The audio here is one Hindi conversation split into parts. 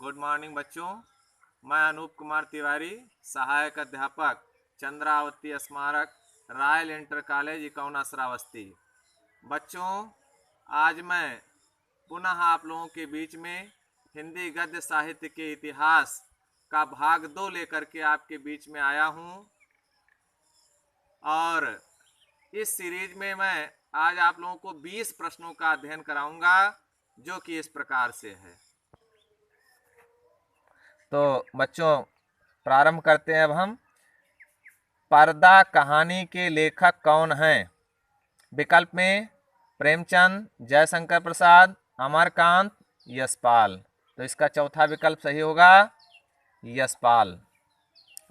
गुड मॉर्निंग बच्चों। मैं अनूप कुमार तिवारी, सहायक अध्यापक, चंद्रावती स्मारक, royal inter college Ikauna Shravasti. बच्चों, आज मैं पुनः आप लोगों के बीच में हिंदी गद्य साहित्य के इतिहास का भाग 2 लेकर के आपके बीच में आया हूं। और इस सीरीज में मैं आज आप लोगों को 20 प्रश्नों का अध्ययन कराऊंगा, जो कि इस प्रकार से है। तो बच्चों, प्रारंभ करते हैं। अब हम पर्दा कहानी के लेखक कौन हैं? विकल्प में प्रेमचंद, जयशंकर प्रसाद, अमरकांत, यशपाल। तो इसका चौथा विकल्प सही होगा, यशपाल।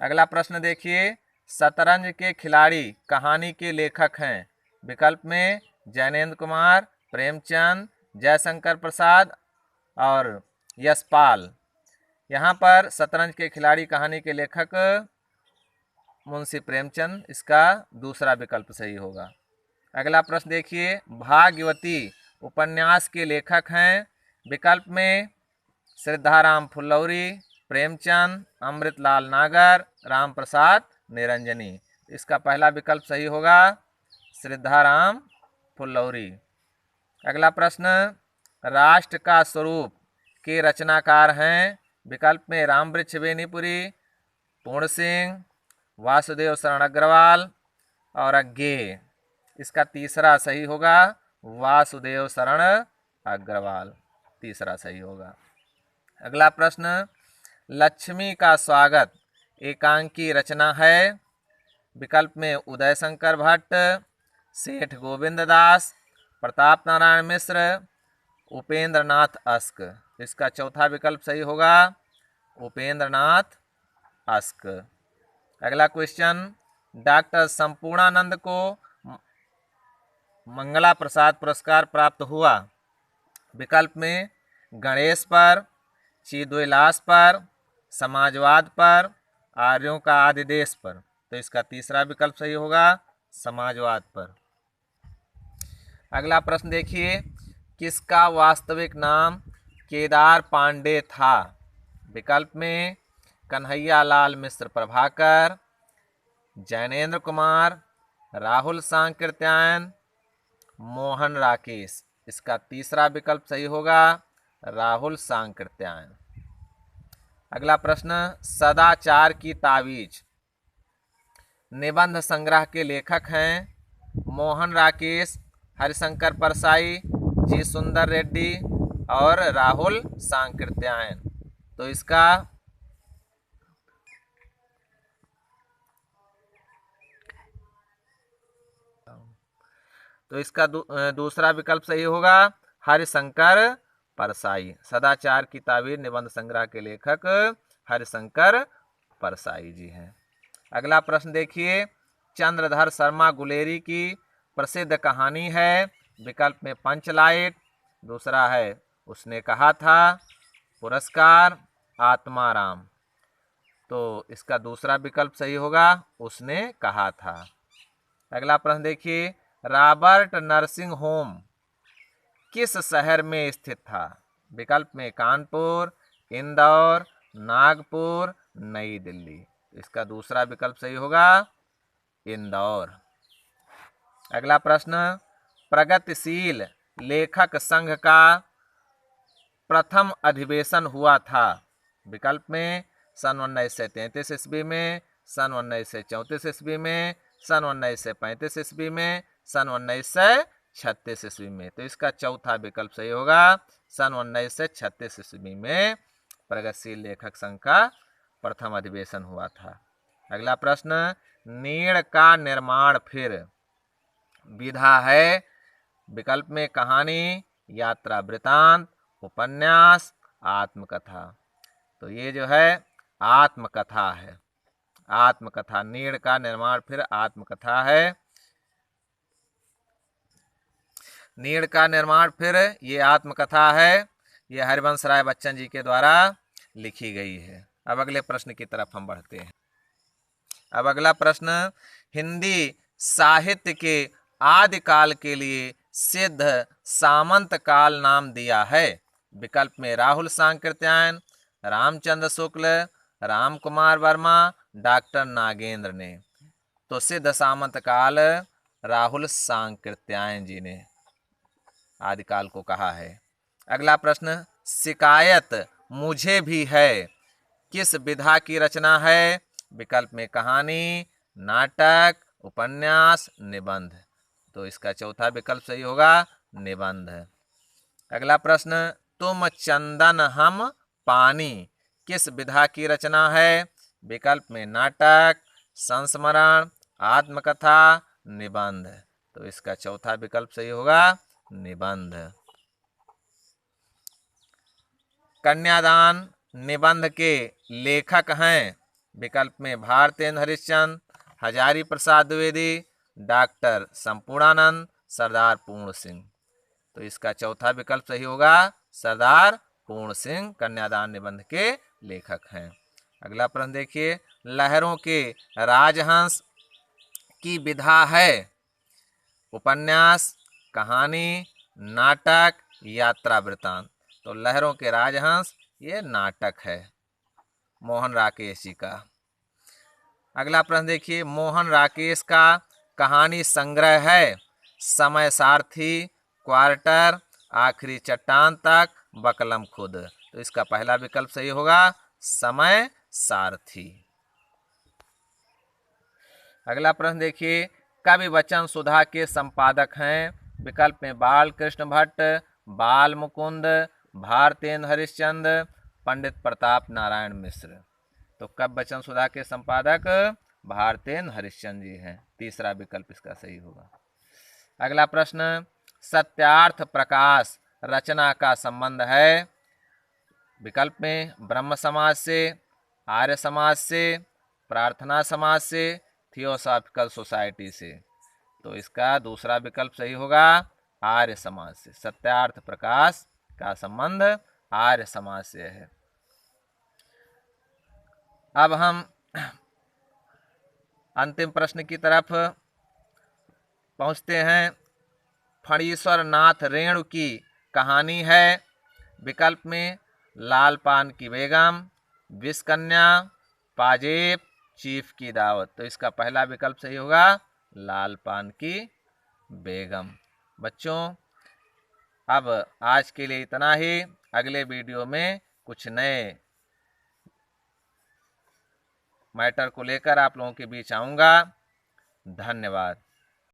अगला प्रश्न देखिए, शतरंज के खिलाड़ी कहानी के लेखक हैं। विकल्प में जैनेन्द्र कुमार, प्रेमचंद, जयशंकर प्रसाद और यशपाल। यहाँ पर शतरंज के खिलाड़ी कहानी के लेखक मुंशी प्रेमचंद, इसका दूसरा विकल्प सही होगा। अगला प्रश्न देखिए, भाग्यवती उपन्यास के लेखक हैं। विकल्प में श्रद्धाराम फुल्लौरी, प्रेमचंद, अमृतलाल नागर, राम प्रसाद निरंजनी। इसका पहला विकल्प सही होगा, श्रद्धाराम फुल्लौरी। अगला प्रश्न, राष्ट्र का स्वरूप के रचनाकार हैं। विकल्प में रामवृक्ष बेनीपुरी, पूर्ण सिंह, वासुदेव शरण अग्रवाल और अज्ञेय। इसका तीसरा सही होगा, वासुदेव शरण अग्रवाल, तीसरा सही होगा। अगला प्रश्न, लक्ष्मी का स्वागत एकांकी रचना है। विकल्प में उदय शंकर भट्ट, सेठ गोविंद दास, प्रताप नारायण मिश्र, उपेंद्र नाथ अस्क। इसका चौथा विकल्प सही होगा, उपेंद्र नाथ अस्क। अगला क्वेश्चन, डॉक्टर संपूर्णानंद को मंगला प्रसाद पुरस्कार प्राप्त हुआ। विकल्प में गणेश पर, चिदविलास पर, समाजवाद पर, आर्यों का आदि देश पर। तो इसका तीसरा विकल्प सही होगा, समाजवाद पर। अगला प्रश्न देखिए, किसका वास्तविक नाम केदार पांडे था। विकल्प में कन्हैया लाल मिश्र प्रभाकर, जैनेन्द्र कुमार, राहुल सांकृत्यायन, मोहन राकेश। इसका तीसरा विकल्प सही होगा, राहुल सांकृत्यायन। अगला प्रश्न, सदाचार की तावीज निबंध संग्रह के लेखक हैं। मोहन राकेश, हरिशंकर परसाई, जी सुंदर रेड्डी और राहुल सांकृत्यायन। तो इसका दूसरा विकल्प सही होगा, हरिशंकर परसाई। सदाचार की तावीर निबंध संग्रह के लेखक हरिशंकर परसाई जी हैं। अगला प्रश्न देखिए, चंद्रधर शर्मा गुलेरी की प्रसिद्ध कहानी है। विकल्प में पंचलाइट, दूसरा है उसने कहा था, पुरस्कार, आत्माराम। तो इसका दूसरा विकल्प सही होगा, उसने कहा था। अगला प्रश्न देखिए, रॉबर्ट नर्सिंग होम किस शहर में स्थित था। विकल्प में कानपुर, इंदौर, नागपुर, नई दिल्ली। इसका दूसरा विकल्प सही होगा, इंदौर। अगला प्रश्न, प्रगतिशील लेखक संघ का प्रथम अधिवेशन हुआ था। विकल्प में सन 1933 ईस्वी में, सन 1934 ईस्वी में, सन 1935 ईस्वी में, सन 1936 ईस्वी में। तो इसका चौथा विकल्प सही होगा, सन 1936 ईस्वी में प्रगतिशील लेखक संघ का प्रथम अधिवेशन हुआ था। अगला प्रश्न, नीड़ का निर्माण फिर विधा है। विकल्प में कहानी, यात्रा वृतांत, उपन्यास, आत्मकथा। तो ये जो है आत्मकथा है, आत्मकथा। नीड़ का निर्माण फिर आत्मकथा है। नीड़ का निर्माण फिर ये आत्मकथा है। ये हरिवंश राय बच्चन जी के द्वारा लिखी गई है। अब अगले प्रश्न की तरफ हम बढ़ते हैं। अब अगला प्रश्न, हिंदी साहित्य के आदिकाल के लिए सिद्ध सामंत काल नाम दिया है। विकल्प में राहुल सांकृत्यायन, रामचंद्र शुक्ल, राम कुमार वर्मा, डॉक्टर नागेंद्र ने। तो सिद्ध सामंत काल राहुल सांकृत्यायन जी ने आदिकाल को कहा है। अगला प्रश्न, शिकायत मुझे भी है किस विधा की रचना है? विकल्प में कहानी, नाटक, उपन्यास, निबंध। तो इसका चौथा विकल्प सही होगा, निबंध। अगला प्रश्न, तुम चंदन हम पानी किस विधा की रचना है? विकल्प में नाटक, संस्मरण, आत्मकथा, निबंध। तो इसका चौथा विकल्प सही होगा, निबंध। कन्यादान निबंध के लेखक हैं? विकल्प में भारतेंद्र हरिश्चंद्र, हजारी प्रसाद द्विवेदी, डॉक्टर संपूर्णानंद, सरदार पूर्ण सिंह। तो इसका चौथा विकल्प सही होगा, सरदार पूर्ण सिंह कन्यादान निबंध के लेखक हैं। अगला प्रश्न देखिए, लहरों के राजहंस की विधा है? उपन्यास, कहानी, नाटक, यात्रा वृत्तांत। तो लहरों के राजहंस ये नाटक है, मोहन राकेश जी का। अगला प्रश्न देखिए, मोहन राकेश का कहानी संग्रह है? समय सारथी, क्वार्टर, आखिरी चट्टान तक, बकलम खुद। तो इसका पहला विकल्प सही होगा, समय सारथी। अगला प्रश्न देखिए, कवि वचन सुधा के संपादक हैं? विकल्प में बाल कृष्ण भट्ट, बाल मुकुंद, भारतेंद्र हरिश्चंद्र, पंडित प्रताप नारायण मिश्र। तो कवि वचन सुधा के संपादक भारतेंद्र हरिश्चंद्र जी हैं, तीसरा विकल्प इसका सही होगा। अगला प्रश्न, सत्यार्थ प्रकाश रचना का संबंध है? विकल्प में ब्रह्म समाज से, आर्य समाज से, प्रार्थना समाज से, थियोसॉफिकल सोसाइटी से। तो इसका दूसरा विकल्प सही होगा, आर्य समाज से। सत्यार्थ प्रकाश का संबंध आर्य समाज से है। अब हम अंतिम प्रश्न की तरफ पहुंचते हैं। फणीश्वर नाथ रेणु की कहानी है? विकल्प में लाल पान की बेगम, विषकन्या, पाजेब, चीफ की दावत। तो इसका पहला विकल्प सही होगा, लाल पान की बेगम। बच्चों, अब आज के लिए इतना ही। अगले वीडियो में कुछ नए मैटर को लेकर आप लोगों के बीच आऊंगा। धन्यवाद।